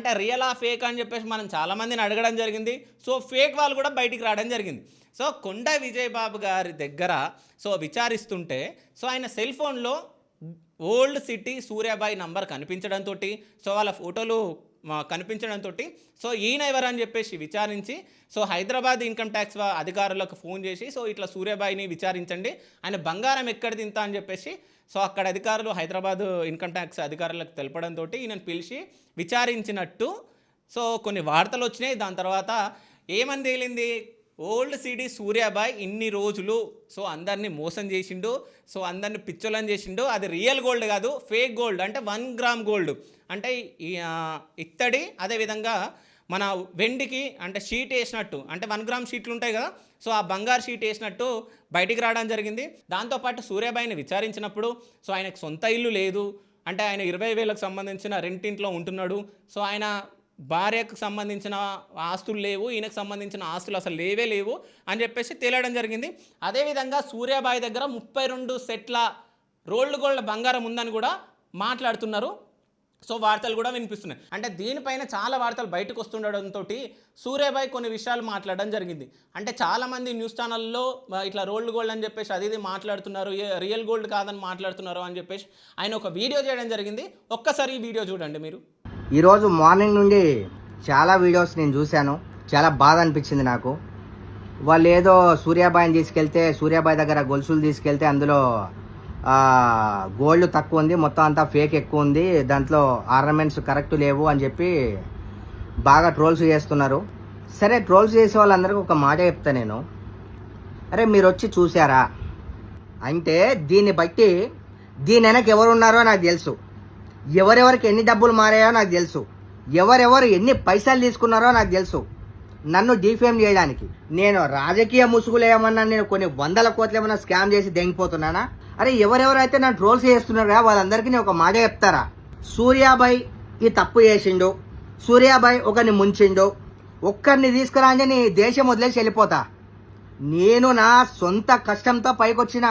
అంటే రియలా ఫేక్ అని చెప్పేసి మనం చాలామందిని అడగడం జరిగింది. సో ఫేక్ వాళ్ళు కూడా బయటికి రావడం జరిగింది. సో కొండ విజయ్ బాబు గారి దగ్గర సో విచారిస్తుంటే సో ఆయన సెల్ ఫోన్లో ఓల్డ్ సిటీ సూర్యాబాయి నంబర్ కనిపించడంతో సో వాళ్ళ ఫోటోలు కనిపించడంతో సో ఈయన ఎవరని చెప్పేసి విచారించి సో హైదరాబాద్ ఇన్కమ్ ట్యాక్స్ అధికారులకు ఫోన్ చేసి సో ఇట్లా సూర్యాబాయిని విచారించండి, ఆయన బంగారం ఎక్కడ తింటా అని చెప్పేసి సో అక్కడ అధికారులు హైదరాబాద్ ఇన్కమ్ ట్యాక్స్ అధికారులకు తెలపడంతో ఈయనను పిలిచి విచారించినట్టు సో కొన్ని వార్తలు వచ్చినాయి. దాని తర్వాత ఏమని తేలింది, ఓల్డ్ సిటీ సూర్యాబాయ్ ఇన్ని రోజులు సో అందరినీ మోసం చేసిండు, సో అందరిని పిచ్చోలని చేసిండు. అది రియల్ గోల్డ్ కాదు, ఫేక్ గోల్డ్. అంటే 1 గ్రామ్ గోల్డ్ అంటే ఇత్తడి, అదేవిధంగా మన వెండికి అంటే షీట్ వేసినట్టు, అంటే 1 గ్రామ్ షీట్లు ఉంటాయి కదా, సో ఆ బంగారు షీట్ వేసినట్టు బయటికి రావడం జరిగింది. దాంతోపాటు సూర్యాబాయిని విచారించినప్పుడు సో ఆయనకు సొంత ఇల్లు లేదు, అంటే ఆయన 20,000కు సంబంధించిన రెంటింట్లో ఉంటున్నాడు. సో ఆయన భార్యకు సంబంధించిన ఆస్తులు లేవు, ఈయనకు సంబంధించిన ఆస్తులు అసలు లేవే లేవు అని చెప్పేసి తేలడం జరిగింది. అదేవిధంగా సూర్యాబాయి దగ్గర 32 సెట్ల రోల్డ్ గోల్డ్ బంగారం ఉందని కూడా మాట్లాడుతున్నారు. సో వార్తలు కూడా వినిపిస్తున్నాయి. అంటే దీనిపైన చాలా వార్తలు బయటకు వస్తుండడంతో సూర్యాబాయి కొన్ని విషయాలు మాట్లాడడం జరిగింది. అంటే చాలామంది న్యూస్ ఛానల్లో ఇట్లా రోల్డ్ గోల్డ్ అని చెప్పేసి అది మాట్లాడుతున్నారు, రియల్ గోల్డ్ కాదని మాట్లాడుతున్నారు అని చెప్పేసి ఆయన ఒక వీడియో చేయడం జరిగింది. ఒక్కసారి ఈ వీడియో చూడండి మీరు. ఈరోజు మార్నింగ్ నుండి చాలా వీడియోస్ నేను చూశాను, చాలా బాధ అనిపించింది నాకు. వాళ్ళు ఏదో సూర్యాబాయిని తీసుకెళ్తే, సూర్యాబాయి దగ్గర గొలుసులు తీసుకెళ్తే అందులో గోల్డ్ తక్కువ ఉంది, మొత్తం అంతా ఫేక్ ఎక్కువ ఉంది, దాంట్లో ఆర్నమెంట్స్ కరెక్ట్ లేవు అని చెప్పి బాగా ట్రోల్స్ చేస్తున్నారు. సరే, ట్రోల్స్ చేసే వాళ్ళందరికీ ఒక మాట చెప్తా నేను. అరే మీరు వచ్చి చూసారా అంటే దీన్ని బట్టి దీని వెనక ఎవరు ఉన్నారో నాకు తెలుసు, ఎవరెవరికి ఎన్ని డబ్బులు మారాయో నాకు తెలుసు, ఎవరెవరు ఎన్ని పైసలు తీసుకున్నారో నాకు తెలుసు. నన్ను డిఫేమ్ చేయడానికి నేను రాజకీయ ముసుగులు ఏమన్నా, నేను కొన్ని 100 కోట్లు ఏమన్నా స్కామ్ చేసి దెంగిపోతున్నానా? అరే ఎవరెవరైతే నన్ను ట్రోల్స్ చేస్తున్నారా వాళ్ళందరికీ నేను ఒక మాట చెప్తారా, సూర్యాబాయి ఈ తప్పు చేసిండు, సూర్యాబాయి ఒకరిని ముంచిండు, ఒక్కరిని తీసుకురాని దేశం వదిలేసి వెళ్ళిపోతా. నేను నా సొంత కష్టంతో పైకొచ్చిన